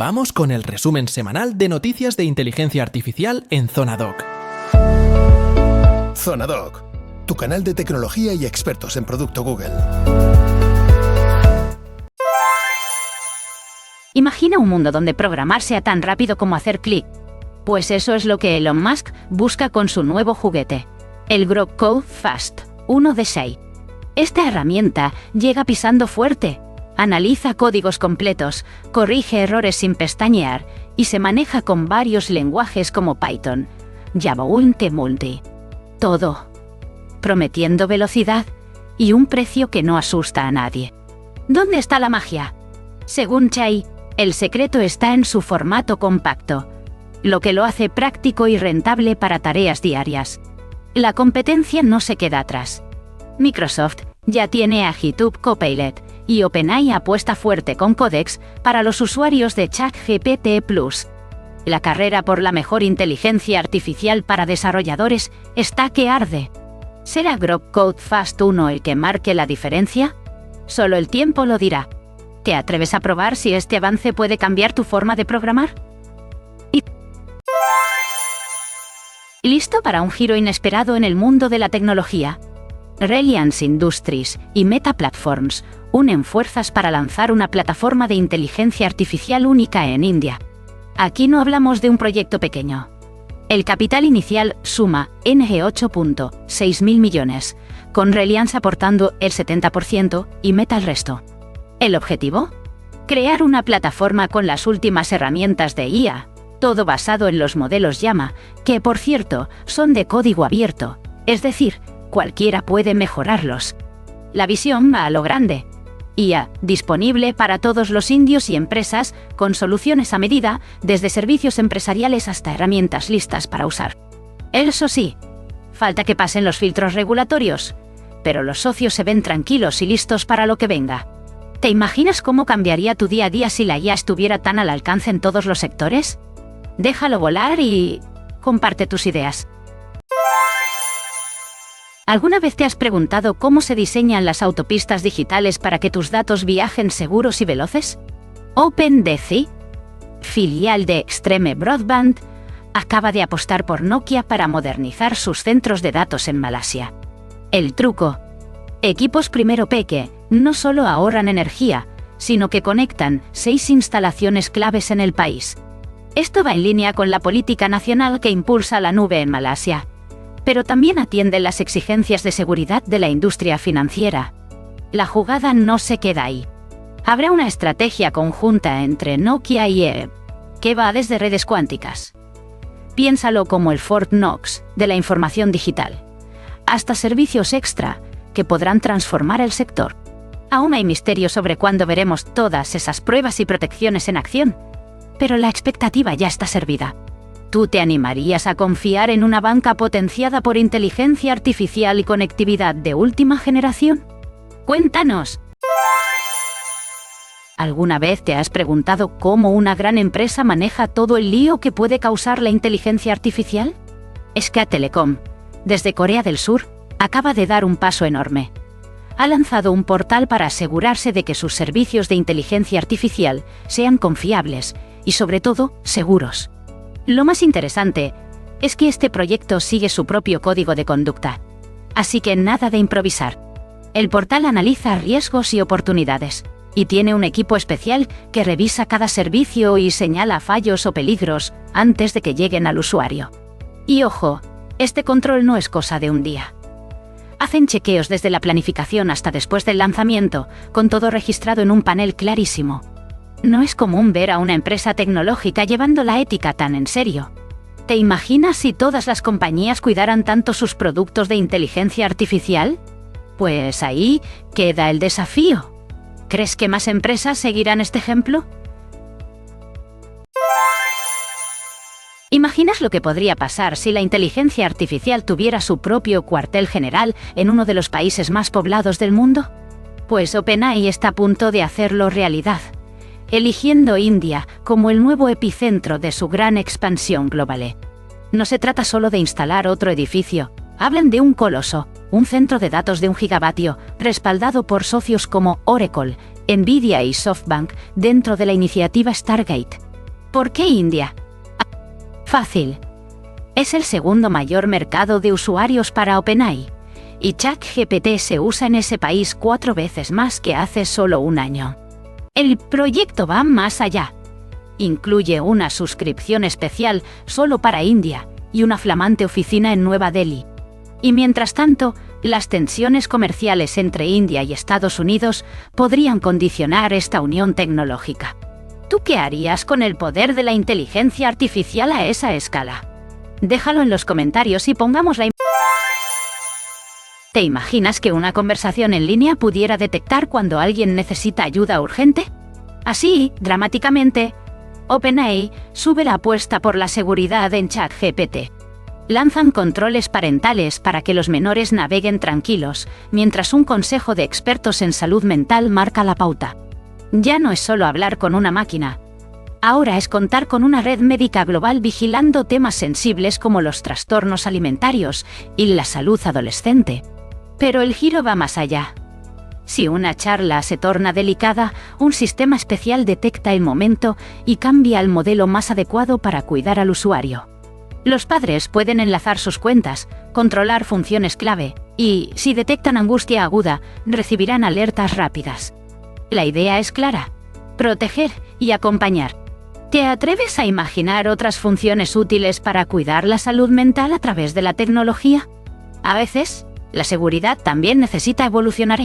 Vamos con el resumen semanal de noticias de inteligencia artificial en Zonadoc. Zonadoc, tu canal de tecnología y expertos en producto Google. Imagina un mundo donde programar sea tan rápido como hacer clic. Pues eso es lo que Elon Musk busca con su nuevo juguete, el Grok Code Fast 1 de 6. Esta herramienta llega pisando fuerte, analiza códigos completos, corrige errores sin pestañear y se maneja con varios lenguajes como Python, Java Multi. Todo, prometiendo velocidad y un precio que no asusta a nadie. ¿Dónde está la magia? Según Chai, el secreto está en su formato compacto, lo que lo hace práctico y rentable para tareas diarias. La competencia no se queda atrás. Microsoft ya tiene a GitHub Copilot y OpenAI apuesta fuerte con Codex para los usuarios de ChatGPT Plus. La carrera por la mejor inteligencia artificial para desarrolladores está que arde. ¿Será Grok Code Fast 1 el que marque la diferencia? Solo el tiempo lo dirá. ¿Te atreves a probar si este avance puede cambiar tu forma de programar? ¿Listo para un giro inesperado en el mundo de la tecnología? Reliance Industries y Meta Platforms unen fuerzas para lanzar una plataforma de inteligencia artificial única en India. Aquí no hablamos de un proyecto pequeño. El capital inicial suma 8.6 mil millones, con Reliance aportando el 70% y Meta el resto. ¿El objetivo? Crear una plataforma con las últimas herramientas de IA, todo basado en los modelos Llama, que por cierto son de código abierto, es decir, cualquiera puede mejorarlos. La visión va a lo grande. IA disponible para todos los indios y empresas, con soluciones a medida, desde servicios empresariales hasta herramientas listas para usar. Eso sí, falta que pasen los filtros regulatorios, pero los socios se ven tranquilos y listos para lo que venga. ¿Te imaginas cómo cambiaría tu día a día si la IA estuviera tan al alcance en todos los sectores? Déjalo volar y comparte tus ideas. ¿Alguna vez te has preguntado cómo se diseñan las autopistas digitales para que tus datos viajen seguros y veloces? OpenDC, filial de Extreme Broadband, acaba de apostar por Nokia para modernizar sus centros de datos en Malasia. El truco: equipos primero que no solo ahorran energía, sino que conectan 6 instalaciones claves en el país. Esto va en línea con la política nacional que impulsa la nube en Malasia, pero también atiende las exigencias de seguridad de la industria financiera. La jugada no se queda ahí. Habrá una estrategia conjunta entre Nokia y EE, que va desde redes cuánticas. Piénsalo como el Fort Knox de la información digital, hasta servicios extra que podrán transformar el sector. Aún hay misterio sobre cuándo veremos todas esas pruebas y protecciones en acción, pero la expectativa ya está servida. ¿Tú te animarías a confiar en una banca potenciada por inteligencia artificial y conectividad de última generación? ¡Cuéntanos! ¿Alguna vez te has preguntado cómo una gran empresa maneja todo el lío que puede causar la inteligencia artificial? SK Telecom, desde Corea del Sur, acaba de dar un paso enorme. Ha lanzado un portal para asegurarse de que sus servicios de inteligencia artificial sean confiables y, sobre todo, seguros. Lo más interesante es que este proyecto sigue su propio código de conducta. Así que nada de improvisar. El portal analiza riesgos y oportunidades, y tiene un equipo especial que revisa cada servicio y señala fallos o peligros antes de que lleguen al usuario. Y ojo, este control no es cosa de un día. Hacen chequeos desde la planificación hasta después del lanzamiento, con todo registrado en un panel clarísimo. No es común ver a una empresa tecnológica llevando la ética tan en serio. ¿Te imaginas si todas las compañías cuidaran tanto sus productos de inteligencia artificial? Pues ahí queda el desafío. ¿Crees que más empresas seguirán este ejemplo? ¿Imaginas lo que podría pasar si la inteligencia artificial tuviera su propio cuartel general en uno de los países más poblados del mundo? Pues OpenAI está a punto de hacerlo realidad, eligiendo India como el nuevo epicentro de su gran expansión global. No se trata solo de instalar otro edificio, hablan de un coloso, un centro de datos de 1 gigavatio, respaldado por socios como Oracle, Nvidia y SoftBank dentro de la iniciativa Stargate, ¿Por qué India? Fácil. Es el segundo mayor mercado de usuarios para OpenAI, y ChatGPT se usa en ese país 4 veces más que hace solo un año. El proyecto va más allá. Incluye una suscripción especial solo para India y una flamante oficina en Nueva Delhi. Y mientras tanto, las tensiones comerciales entre India y Estados Unidos podrían condicionar esta unión tecnológica. ¿Tú qué harías con el poder de la inteligencia artificial a esa escala? Déjalo en los comentarios y pongamos la... ¿Te imaginas que una conversación en línea pudiera detectar cuando alguien necesita ayuda urgente? Así, dramáticamente, OpenAI sube la apuesta por la seguridad en ChatGPT. Lanzan controles parentales para que los menores naveguen tranquilos, mientras un consejo de expertos en salud mental marca la pauta. Ya no es solo hablar con una máquina. Ahora es contar con una red médica global vigilando temas sensibles como los trastornos alimentarios y la salud adolescente. Pero el giro va más allá. Si una charla se torna delicada, un sistema especial detecta el momento y cambia al modelo más adecuado para cuidar al usuario. Los padres pueden enlazar sus cuentas, controlar funciones clave y, si detectan angustia aguda, recibirán alertas rápidas. La idea es clara: proteger y acompañar. ¿Te atreves a imaginar otras funciones útiles para cuidar la salud mental a través de la tecnología? A veces, la seguridad también necesita evolucionar.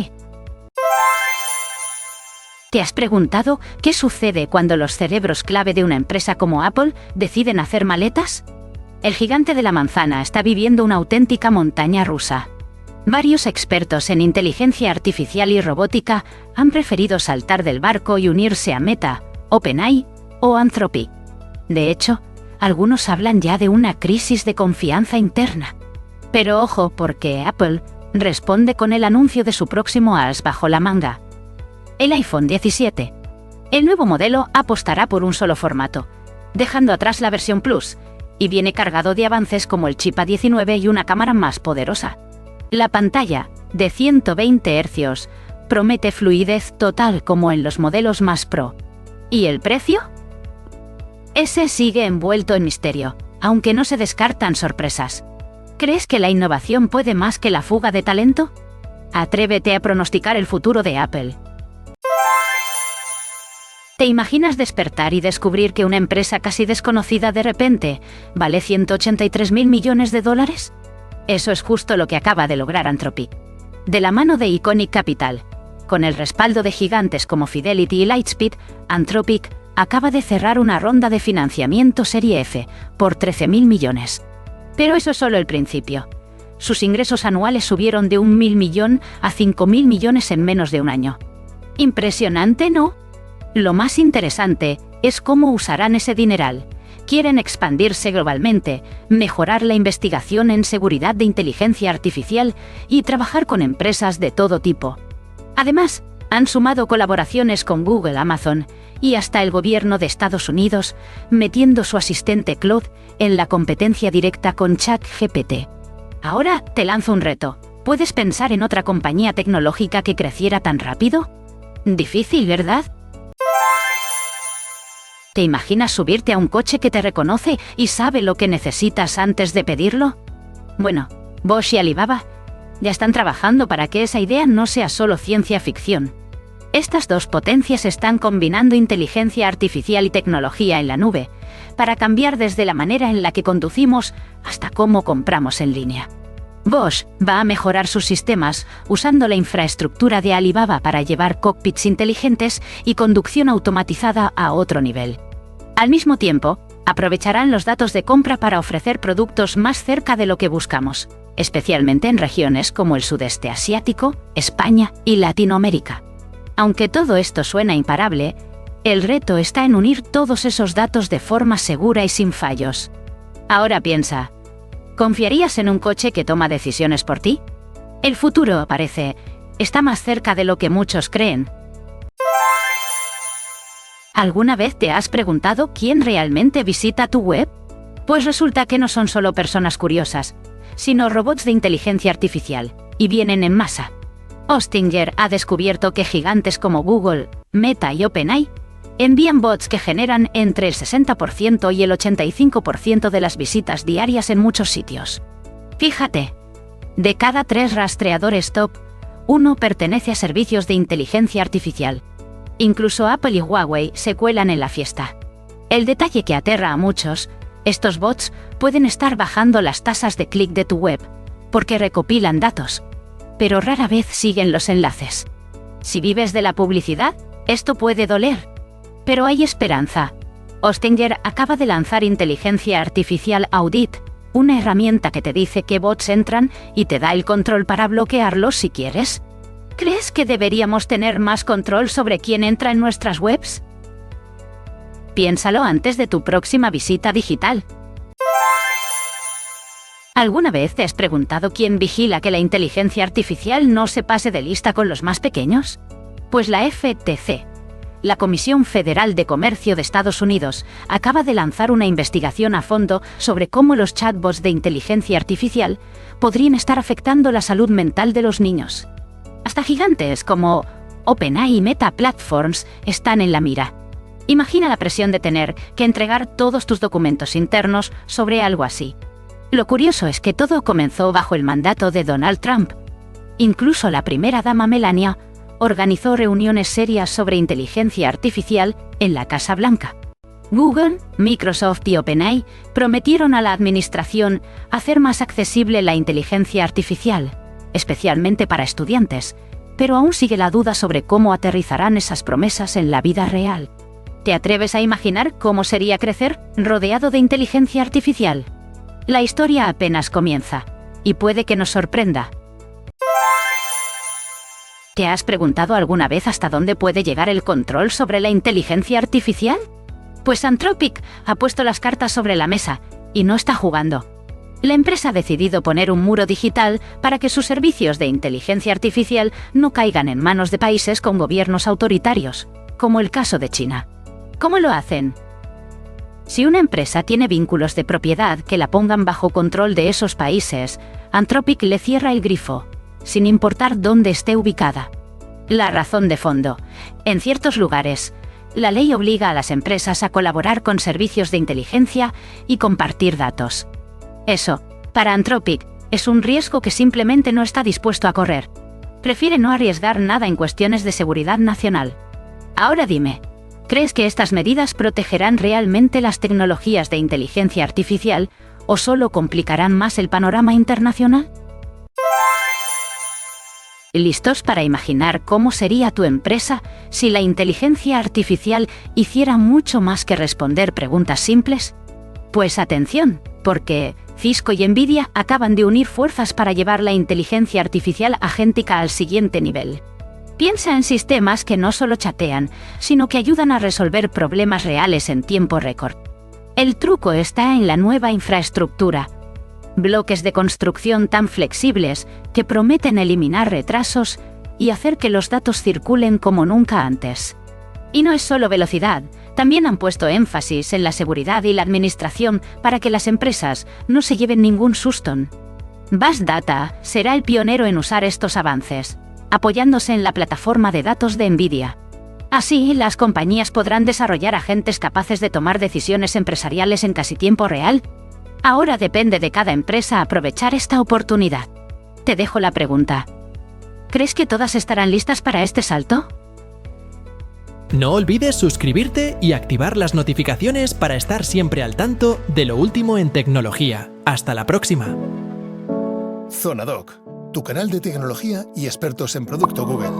¿Te has preguntado qué sucede cuando los cerebros clave de una empresa como Apple deciden hacer maletas? El gigante de la manzana está viviendo una auténtica montaña rusa. Varios expertos en inteligencia artificial y robótica han preferido saltar del barco y unirse a Meta, OpenAI o Anthropic. De hecho, algunos hablan ya de una crisis de confianza interna. Pero ojo, porque Apple responde con el anuncio de su próximo as bajo la manga: el iPhone 17. El nuevo modelo apostará por un solo formato, dejando atrás la versión Plus, y viene cargado de avances como el chip A19 y una cámara más poderosa. La pantalla, de 120 Hz, promete fluidez total como en los modelos más Pro. ¿Y el precio? Ese sigue envuelto en misterio, aunque no se descartan sorpresas. ¿Crees que la innovación puede más que la fuga de talento? Atrévete a pronosticar el futuro de Apple. ¿Te imaginas despertar y descubrir que una empresa casi desconocida de repente vale $183.000 millones? Eso es justo lo que acaba de lograr Anthropic. De la mano de Iconic Capital, con el respaldo de gigantes como Fidelity y Lightspeed, Anthropic acaba de cerrar una ronda de financiamiento Serie F por $13.000 millones. Pero eso es solo el principio. Sus ingresos anuales subieron de $1.000 millones a $5.000 millones en menos de un año. Impresionante, ¿no? Lo más interesante es cómo usarán ese dineral. Quieren expandirse globalmente, mejorar la investigación en seguridad de inteligencia artificial y trabajar con empresas de todo tipo. Además, han sumado colaboraciones con Google, Amazon y hasta el gobierno de Estados Unidos, metiendo su asistente Claude en la competencia directa con ChatGPT. Ahora te lanzo un reto. ¿Puedes pensar en otra compañía tecnológica que creciera tan rápido? Difícil, ¿verdad? ¿Te imaginas subirte a un coche que te reconoce y sabe lo que necesitas antes de pedirlo? Bueno, Bosch y Alibaba ya están trabajando para que esa idea no sea solo ciencia ficción. Estas dos potencias están combinando inteligencia artificial y tecnología en la nube para cambiar desde la manera en la que conducimos hasta cómo compramos en línea. Bosch va a mejorar sus sistemas usando la infraestructura de Alibaba para llevar cockpits inteligentes y conducción automatizada a otro nivel. Al mismo tiempo, aprovecharán los datos de compra para ofrecer productos más cerca de lo que buscamos, especialmente en regiones como el sudeste asiático, España y Latinoamérica. Aunque todo esto suena imparable, el reto está en unir todos esos datos de forma segura y sin fallos. Ahora piensa, ¿confiarías en un coche que toma decisiones por ti? El futuro, parece, está más cerca de lo que muchos creen. ¿Alguna vez te has preguntado quién realmente visita tu web? Pues resulta que no son solo personas curiosas, sino robots de inteligencia artificial, y vienen en masa. Hostinger ha descubierto que gigantes como Google, Meta y OpenAI envían bots que generan entre el 60% y el 85% de las visitas diarias en muchos sitios. Fíjate, de cada 3 rastreadores top, 1 pertenece a servicios de inteligencia artificial. Incluso Apple y Huawei se cuelan en la fiesta. El detalle que aterra a muchos: estos bots pueden estar bajando las tasas de clic de tu web, porque recopilan datos, pero rara vez siguen los enlaces. Si vives de la publicidad, esto puede doler. Pero hay esperanza. Hostinger acaba de lanzar Inteligencia Artificial Audit, una herramienta que te dice qué bots entran y te da el control para bloquearlos si quieres. ¿Crees que deberíamos tener más control sobre quién entra en nuestras webs? Piénsalo antes de tu próxima visita digital. ¿Alguna vez te has preguntado quién vigila que la inteligencia artificial no se pase de lista con los más pequeños? Pues la FTC, la Comisión Federal de Comercio de Estados Unidos, acaba de lanzar una investigación a fondo sobre cómo los chatbots de inteligencia artificial podrían estar afectando la salud mental de los niños. Hasta gigantes como OpenAI y Meta Platforms están en la mira. Imagina la presión de tener que entregar todos tus documentos internos sobre algo así. Lo curioso es que todo comenzó bajo el mandato de Donald Trump. Incluso la primera dama Melania organizó reuniones serias sobre inteligencia artificial en la Casa Blanca. Google, Microsoft y OpenAI prometieron a la administración hacer más accesible la inteligencia artificial, especialmente para estudiantes, pero aún sigue la duda sobre cómo aterrizarán esas promesas en la vida real. ¿Te atreves a imaginar cómo sería crecer rodeado de inteligencia artificial? La historia apenas comienza, y puede que nos sorprenda. ¿Te has preguntado alguna vez hasta dónde puede llegar el control sobre la inteligencia artificial? Pues Anthropic ha puesto las cartas sobre la mesa, y no está jugando. La empresa ha decidido poner un muro digital para que sus servicios de inteligencia artificial no caigan en manos de países con gobiernos autoritarios, como el caso de China. ¿Cómo lo hacen? Si una empresa tiene vínculos de propiedad que la pongan bajo control de esos países, Anthropic le cierra el grifo, sin importar dónde esté ubicada. La razón de fondo: en ciertos lugares, la ley obliga a las empresas a colaborar con servicios de inteligencia y compartir datos. Eso, para Anthropic, es un riesgo que simplemente no está dispuesto a correr. Prefiere no arriesgar nada en cuestiones de seguridad nacional. Ahora dime, ¿crees que estas medidas protegerán realmente las tecnologías de inteligencia artificial o solo complicarán más el panorama internacional? ¿Listos para imaginar cómo sería tu empresa si la inteligencia artificial hiciera mucho más que responder preguntas simples? Pues atención, porque Cisco y Nvidia acaban de unir fuerzas para llevar la inteligencia artificial agéntica al siguiente nivel. Piensa en sistemas que no solo chatean, sino que ayudan a resolver problemas reales en tiempo récord. El truco está en la nueva infraestructura. Bloques de construcción tan flexibles que prometen eliminar retrasos y hacer que los datos circulen como nunca antes. Y no es solo velocidad, también han puesto énfasis en la seguridad y la administración para que las empresas no se lleven ningún susto. Vast Data será el pionero en usar estos avances, apoyándose en la plataforma de datos de Nvidia. Así, las compañías podrán desarrollar agentes capaces de tomar decisiones empresariales en casi tiempo real. Ahora depende de cada empresa aprovechar esta oportunidad. Te dejo la pregunta: ¿crees que todas estarán listas para este salto? No olvides suscribirte y activar las notificaciones para estar siempre al tanto de lo último en tecnología. Hasta la próxima. Zonadoc, tu canal de tecnología y expertos en producto Google.